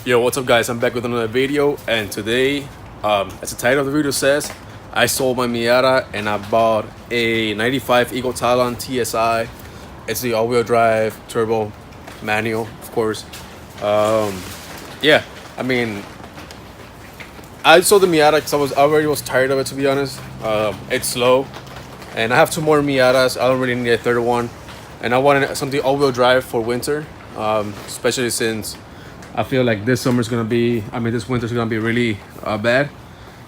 Yo, what's up guys? I'm back with another video, and today, as the title of the video says, I sold my Miata and I bought a 95 Eagle Talon TSI. It's the all-wheel drive, turbo, manual, of course. Yeah, I mean, I sold the Miata because I already was tired of it, to be honest. It's slow, and I have two more Miatas. I don't really need a third one, and I wanted something all-wheel drive for winter, especially since I feel like this summer's gonna be, this winter's gonna be really bad.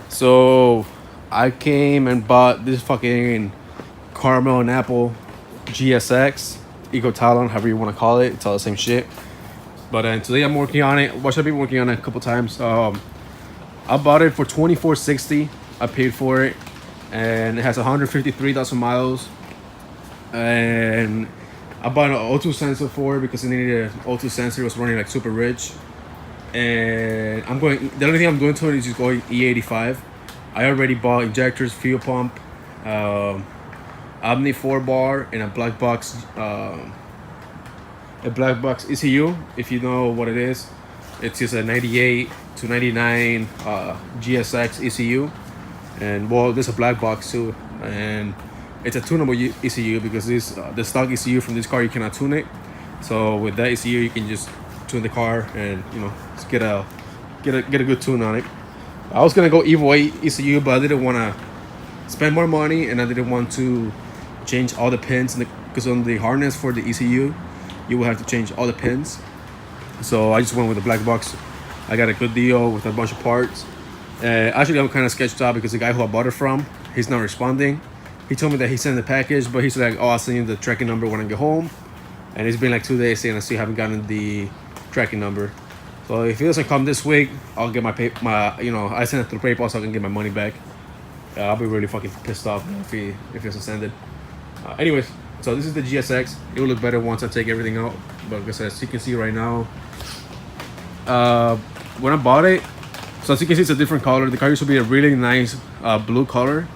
So I came and bought this fucking caramel and apple GSX, Eco Talon, however you want to call it. It's all the same shit. But today I'm working on it. I've been working on it a couple times. I bought it for $24.60. I paid for it, and it has 153,000 miles. And I bought an O2 sensor for it because it needed an O2 sensor. It was running like super rich. And the only thing I'm doing to it is just going E85. I already bought injectors, fuel pump, Omni 4-bar, and a black box ECU. If you know what it is, it's just a 98 to 99 GSX ECU. And well, there's a black box too, and it's a tunable ECU because the stock ECU from this car, you cannot tune it. So with that ECU, you can just tune the car and just get a good tune on it. I was gonna go Evo 8 ECU, but I didn't want to spend more money, and I didn't want to change all the pins because on the harness for the ECU, you will have to change all the pins. So I just went with the black box. I got a good deal with a bunch of parts. Actually, I'm kind of sketched out because the guy who I bought it from, he's not responding. He told me that he sent the package, but he's like, "Oh, I'll send you the tracking number when I get home." And it's been like 2 days saying I still haven't gotten the tracking number. So if he doesn't come this week, I'll get I send it through PayPal so I can get my money back. I'll be really fucking pissed off if he doesn't send it. Anyways, so this is the GSX. It will look better once I take everything out. But as you can see right now, when I bought it, so as you can see, it's a different color. The car used to be a really nice blue color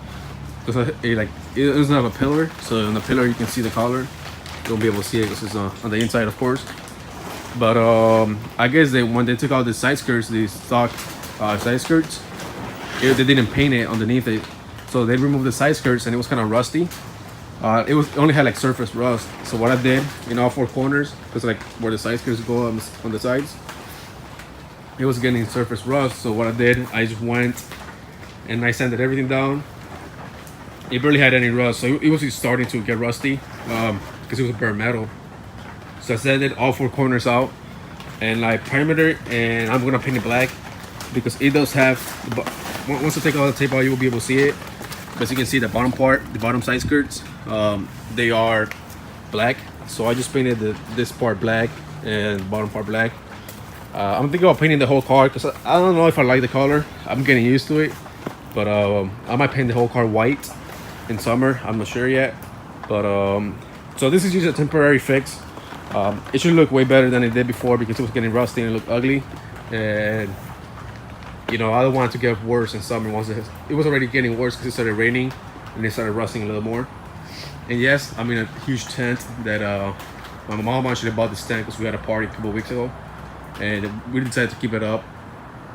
because it doesn't have a pillar. So on the pillar you can see the color. You won't be able to see it because it's on the inside, of course. But I guess when they took out the side skirts, the stock side skirts, they didn't paint it underneath it. So they removed the side skirts and it was kind of rusty. It only had like surface rust. So what I did in all four corners, because like where the side skirts go on the sides, it was getting surface rust. So what I did, I just went and I sanded everything down. It barely had any rust, so it was just starting to get rusty because it was bare metal. So I sanded all four corners out and I primed it, and I'm gonna paint it black because it does have. Once I take all the tape out, you will be able to see it. But as you can see, the bottom side skirts, they are black. So I just painted this part black and bottom part black. I'm thinking about painting the whole car because I don't know if I like the color. I'm getting used to it, but I might paint the whole car white in summer. I'm not sure yet. But so this is just a temporary fix. It should look way better than it did before because it was getting rusty and it looked ugly. And I don't want it to get worse in summer. Once it was already getting worse because it started raining and it started rusting a little more. And yes, I'm in a huge tent that my mom actually bought this tent because we had a party a couple of weeks ago, and we decided to keep it up.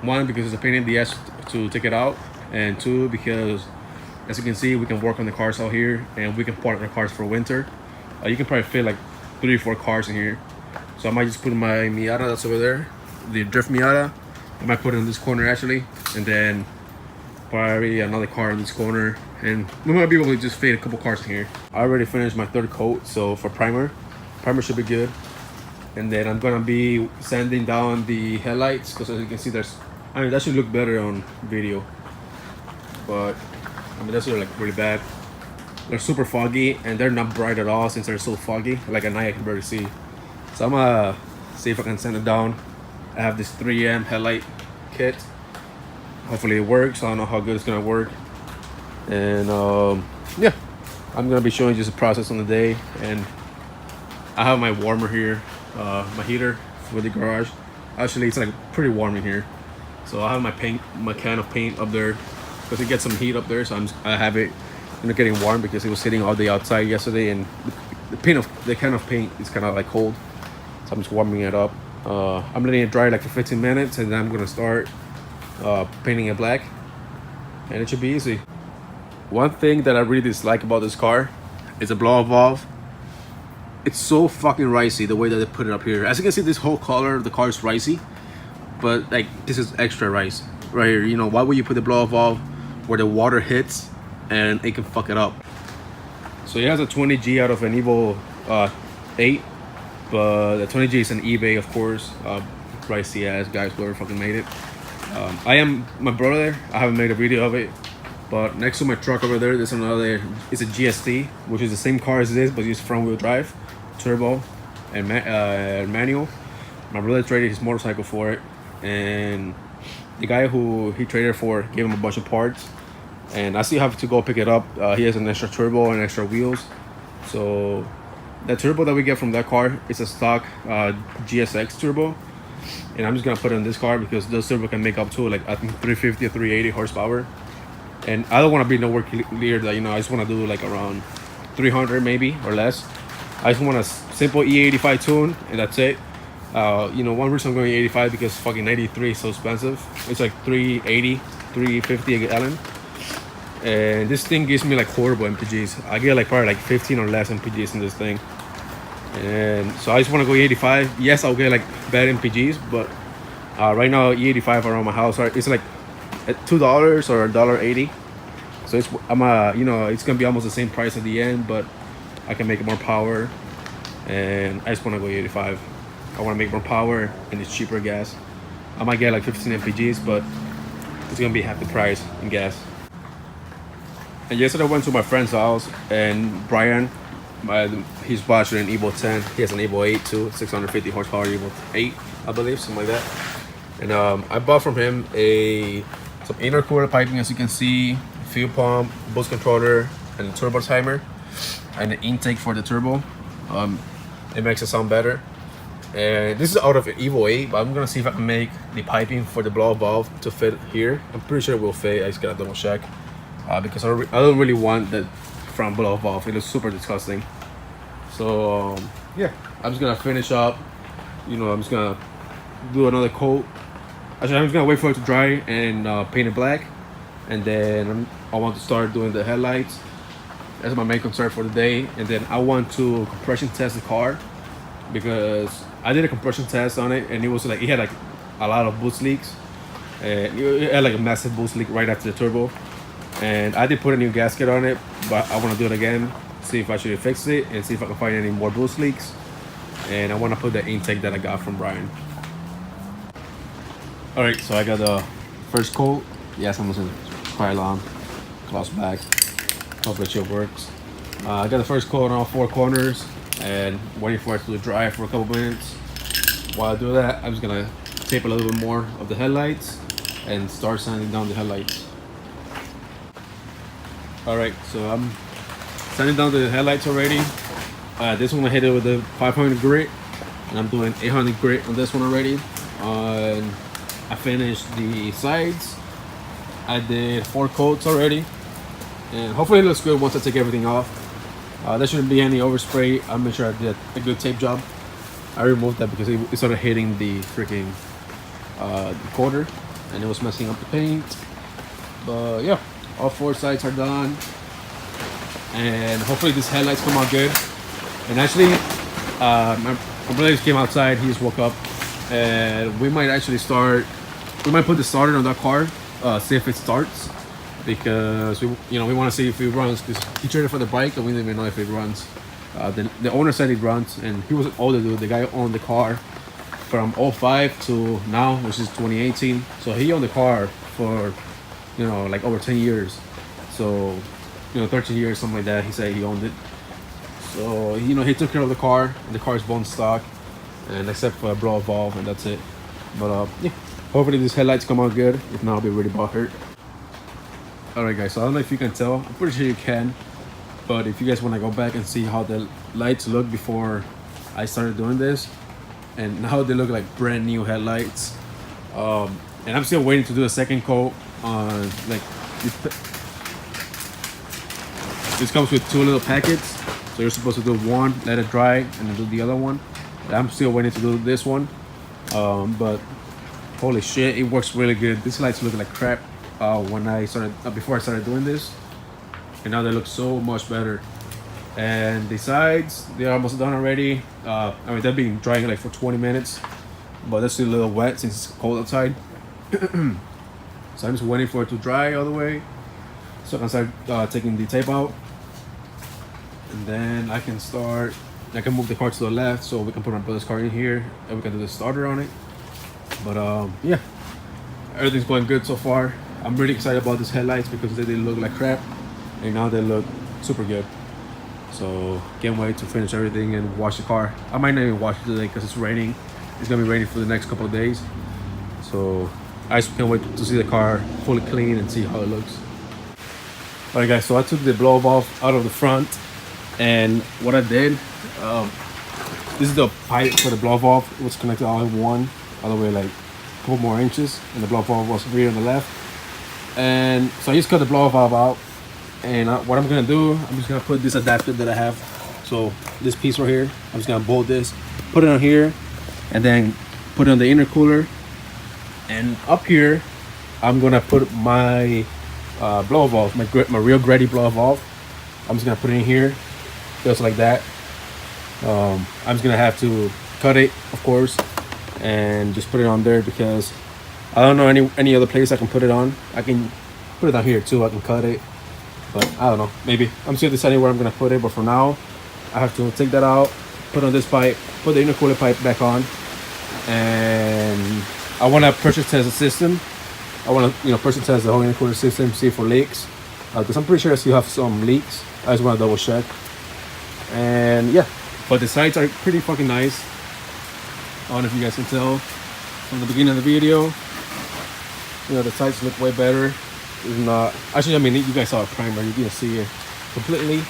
One, because it's a pain in the ass to take it out, and two, because as you can see, we can work on the cars out here and we can park our cars for winter. You can probably fit like 3 or 4 cars in here. So I might just put my Miata that's over there, the drift Miata. I might put it in this corner actually, and then probably another car in this corner, and we might be able to just fit a couple cars in here. I already finished my 3rd coat, so for primer should be good. And then I'm gonna be sanding down the headlights because as you can see, that should look better on video, but that's like really bad. They're super foggy and they're not bright at all since they're so foggy. Like at night I can barely see. So I'm gonna see if I can sand it down. I have this 3M headlight kit. Hopefully it works. I don't know how good it's gonna work. And yeah, I'm gonna be showing you the process on the day. And I have my warmer here, my heater for the garage. Actually, it's like pretty warm in here. So I have my can of paint up there because it gets some heat up there. So I have it getting warm because it was sitting all day outside yesterday, and the can of paint is kind of like cold. So I'm just warming it up. I'm letting it dry like for 15 minutes, and then I'm gonna start painting it black, and it should be easy. One thing that I really dislike about this car is the blow-off valve. It's so fucking ricey the way that they put it up here. As you can see, this whole color of the car is ricey, but like this is extra rice right here. You know, why would you put the blow-off valve where the water hits and it can fuck it up? So it has a 20G out of an Evo 8, but the 20G is an eBay, of course. Pricey ass guys, whoever fucking made it. I am my brother there. I haven't made a video of it, but next to my truck over there, there's another. It's a GST, which is the same car as this, but it's front-wheel drive, turbo, and manual. My brother traded his motorcycle for it, and the guy who he traded for gave him a bunch of parts, and I still have to go pick it up. He has an extra turbo and extra wheels, so the turbo that we get from that car is a stock GSX turbo, and I'm just gonna put it in this car because this turbo can make up to like I think 350 or 380 horsepower, and I don't want to be nowhere near that. You know, I just want to do like around 300 maybe or less. I just want a simple E85 tune, and that's it. You know, one reason I'm going 85 because fucking 93 is so expensive. It's like 380, 350 a gallon, and this thing gives me like horrible MPGs. I get like probably like 15 or less MPGs in this thing, and so I just want to go E85. Yes, I'll get like bad MPGs, but right now E85 around my house it's like at $2 or $1.80. So it's you know, it's gonna be almost the same price at the end, but I can make it more power, and I just want to go E85. I want to make more power, and it's cheaper gas. I might get like 15 MPGs, but it's gonna be half the price in gas. And yesterday I went to my friend's house, and Brian, he's watching an Evo 10. He has an Evo 8 too, 650 horsepower Evo 8, I believe, something like that. And I bought from him some intercooler piping, as you can see, fuel pump, boost controller, and a turbo timer, and the intake for the turbo. It makes it sound better. And this is out of Evo 8, but I'm gonna see if I can make the piping for the blow-off valve to fit here. I'm pretty sure it will fit. I just gotta double check because I don't really want that front blow-off valve. It looks super disgusting. So yeah, I'm just gonna finish up. You know, I'm just gonna do another coat. Actually, I'm just gonna wait for it to dry and paint it black, and then I want to start doing the headlights. That's my main concern for the day. And then I want to compression test the car, because I did a compression test on it, and it was like it had like a lot of boost leaks, and it had like a massive boost leak right after the turbo. And I did put a new gasket on it, but I want to do it again, see if I should fix it, and see if I can find any more boost leaks. And I want to put the intake that I got from Brian. All right, so I got the first coat. Yes, I'm using Talon gloss back. Hopefully it works. I got the first coat on all 4 corners, and waiting for it to dry for a couple minutes. While I do that, I'm just gonna tape a little bit more of the headlights and start sanding down the headlights. All right, so I'm sanding down the headlights already. This one I hit it with the 500 grit, and I'm doing 800 grit on this one already. And I finished the sides. I did 4 coats already, and hopefully it looks good once I take everything off. There shouldn't be any overspray. I'll make sure I did a good tape job. I removed that because it started hitting the freaking quarter, and it was messing up the paint. But yeah, all 4 sides are done, and hopefully these headlights come out good. And actually, my brother just came outside. He just woke up, and we might actually start. We might put the starter on that car, see if it starts, because we want to see if it runs. Because he traded for the bike, and we didn't even know if it runs. The owner said it runs, and he was an older dude. The guy owned the car from 05 to now, which is 2018. So he owned the car for, like over 10 years. So, 13 years, something like that. He said he owned it. So, he took care of the car, and the car is bone stock, and except for a blow-off valve, and that's it. But yeah, hopefully these headlights come out good. If not, I'll be really butthurt. Alright guys, so I don't know if you can tell. I'm pretty sure you can. But if you guys want to go back and see how the lights look before I started doing this, and now they look like brand new headlights. And I'm still waiting to do a second coat on like this comes with 2 little packets. So you're supposed to do one, let it dry, and then do the other one. But I'm still waiting to do this one. But holy shit, it works really good. These lights look like crap when I started before I started doing this, and now they look so much better. And the sides, they're almost done already. I mean, they've been drying like for 20 minutes, but they're still a little wet since it's cold outside. So I'm just waiting for it to dry all the way so I can start taking the tape out, and then I can move the car to the left so we can put my brother's car in here and we can do the starter on it. But yeah, everything's going good so far. I'm really excited about these headlights because they didn't look like crap and now they look super good. So can't wait to finish everything and wash the car. I might not even wash it today because it's raining. It's gonna be raining for the next couple of days, so I just can't wait to see the car fully clean and see how it looks. Alright guys, so I took the blow valve out of the front, and what I did, this is the pipe for the blow valve. It was connected all in one, all the way like a couple more inches, and the blow valve was rear on the left. And so I just cut the blow valve out, and what I'm gonna do, I'm just gonna put this adapter that I have. So this piece right here, I'm just gonna bolt this, put it on here, and then put it on the intercooler. And up here, I'm gonna put my blow valve, my real Grady blow valve. I'm just gonna put it in here, just like that. I'm just gonna have to cut it, of course, and just put it on there because I don't know any other place I can put it on. I can put it on here too. I can cut it, but I don't know. Maybe I'm still deciding where I'm gonna put it. But for now, I have to take that out, put on this pipe, put the intercooler pipe back on, and I want to pressure test the system. I want to, pressure test the whole intercooler system, see for leaks, because I'm pretty sure I still have some leaks. I just want to double check. And yeah, but the sides are pretty fucking nice. I don't know if you guys can tell from the beginning of the video. The sides look way better. It's not actually. I mean, you guys saw a primer. You didn't see it completely,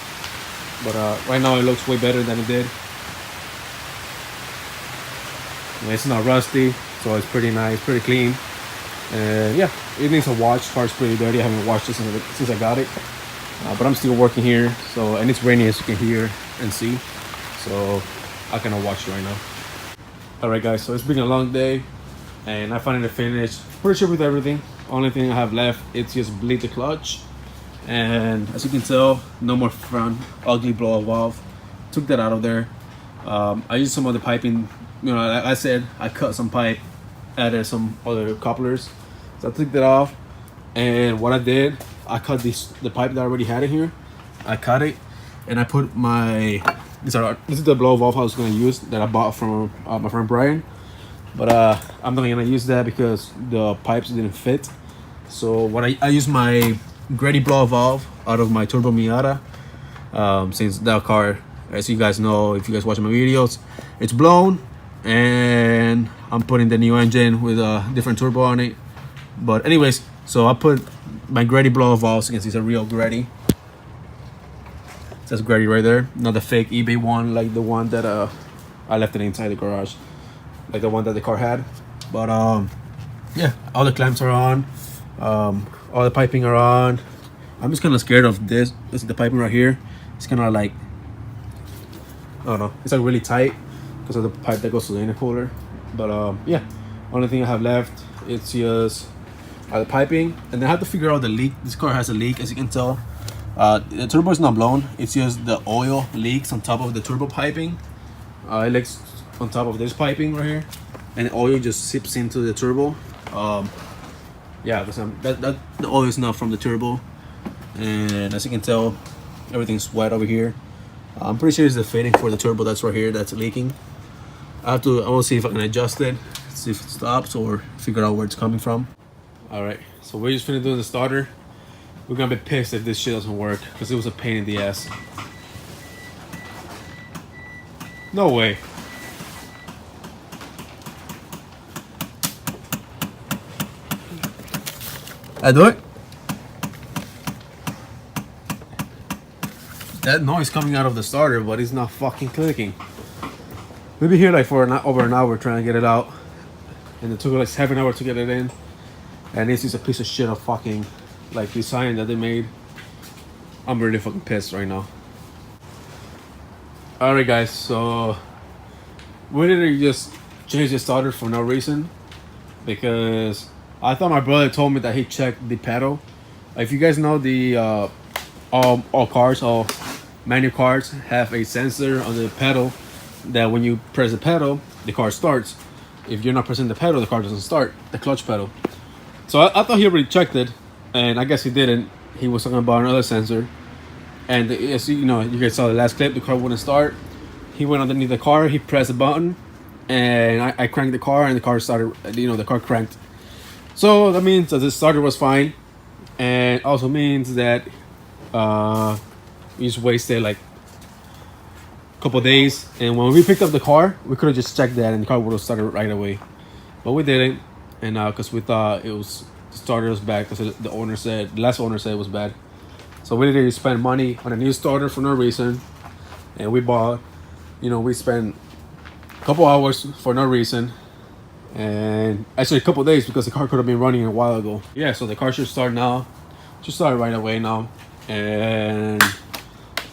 but right now it looks way better than it did. It's not rusty, so it's pretty nice, pretty clean. And yeah, it needs a wash. The car's pretty dirty. I haven't washed it since I got it, but I'm still working here. So, and it's raining, as you can hear and see, so I cannot wash it right now. All right guys, so it's been a long day and I finally finished pretty sure with everything. Only thing I have left, it's just bleed the clutch, and as you can tell, no more front ugly blow valve. Took that out of there. I used some of the piping. Like I said, I cut some pipe, added some other couplers, so I took that off. And what I did, I cut the pipe that I already had in here. I cut it, and I put this is the blow valve I was going to use that I bought from my friend Brian, but I'm not going to use that because the pipes didn't fit. So what I used my Grady blow valve out of my turbo Miata, since that car, as you guys know, if you guys watch my videos, it's blown, and I'm putting the new engine with a different turbo on it. But anyways, so I put my Grady blow valve. You can see it's a real Grady. It says Grady right there, not the fake eBay one, like the one that I left it inside the garage, like the one that the car had. But yeah, all the clamps are on, all the piping are on. I'm just kind of scared of this. This is the piping right here. It's kind of like, I don't know, it's like really tight because of the pipe that goes to the intercooler. But yeah, only thing I have left, it's just the piping, and I have to figure out the leak. This car has a leak, as you can tell. The turbo is not blown, it's just the oil leaks on top of the turbo piping. It leaks on top of this piping right here, and the oil just seeps into the turbo. Yeah, because the oil is not from the turbo, and as you can tell, everything's wet over here. I'm pretty sure it's the fitting for the turbo that's right here that's leaking. I want to see if I can adjust it, see if it stops, or figure out where it's coming from. All right, so we're just finna do the starter. We're gonna be pissed if this shit doesn't work because it was a pain in the ass. No way. I do it? That noise coming out of the starter, but it's not fucking clicking. We've been here like for over an hour trying to get it out, and it took like 7 hours to get it in. And this is a piece of shit of fucking like design that they made. I'm really fucking pissed right now. Alright guys, so we literally just changed the starter for no reason, because I thought my brother told me that he checked the pedal. If you guys know, the all cars, all manual cars have a sensor on the pedal that when you press the pedal, the car starts. If you're not pressing the pedal, the car doesn't start, the clutch pedal. So I thought he already checked it, and I guess he didn't. He was talking about another sensor, and as you know, you guys saw the last clip, the car wouldn't start. He went underneath the car, he pressed a button, and I cranked the car, and the car started, you know, the car cranked. So that means that the starter was fine, and also means that we just wasted like a couple days. And when we picked up the car, we could have just checked that, and the car would have started right away, but we didn't. And because we thought it was, the starter was bad, because the last owner said it was bad. So we didn't spend money on a new starter for no reason, and we bought, you know, we spent a couple hours for no reason, and actually a couple days, because the car could have been running a while ago. Yeah, so the car should start now, should start right away now. And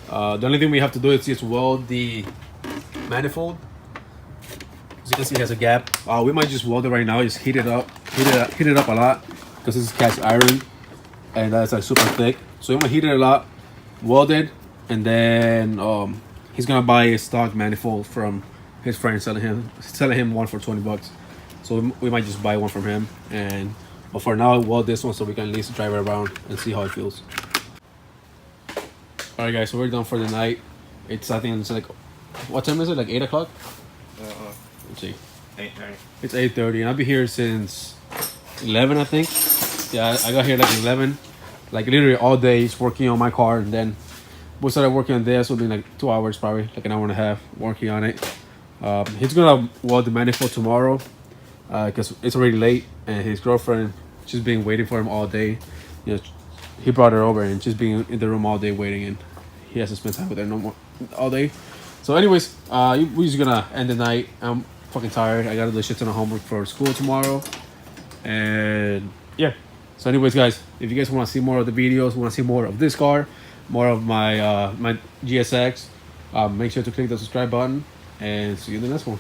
the only thing we have to do is just weld the manifold. As you can see, it has a gap. We might just weld it right now, just heat it up a lot, because this is cast iron and that's like super thick. So I'm gonna heat it a lot, weld it, and then he's gonna buy a stock manifold from his friend, selling him one for 20 bucks. So we might just buy one from him, but for now, weld this one so we can at least drive it around and see how it feels. All right, guys, so we're done for the night. I think it's like, what time is it? Like 8 o'clock? Let's see. 8:30. It's 8:30, and I'll be here since 11, I think. Yeah, I got here like 11. Like literally all day, just working on my car, and then we started working on this. It'll be like 2 hours, probably like an hour and a half working on it. He's gonna weld the manifold tomorrow, because it's already late, and his girlfriend, she's been waiting for him all day. You know, he brought her over, and she's been in the room all day waiting, and he has to spend time with her no more all day. So anyways, we're just gonna end the night. I'm fucking tired. I gotta do shit ton of homework for school tomorrow, and yeah. So anyways, guys, if you guys want to see more of the videos, want to see more of this car, more of my my GSX, make sure to click the subscribe button, and see you in the next one.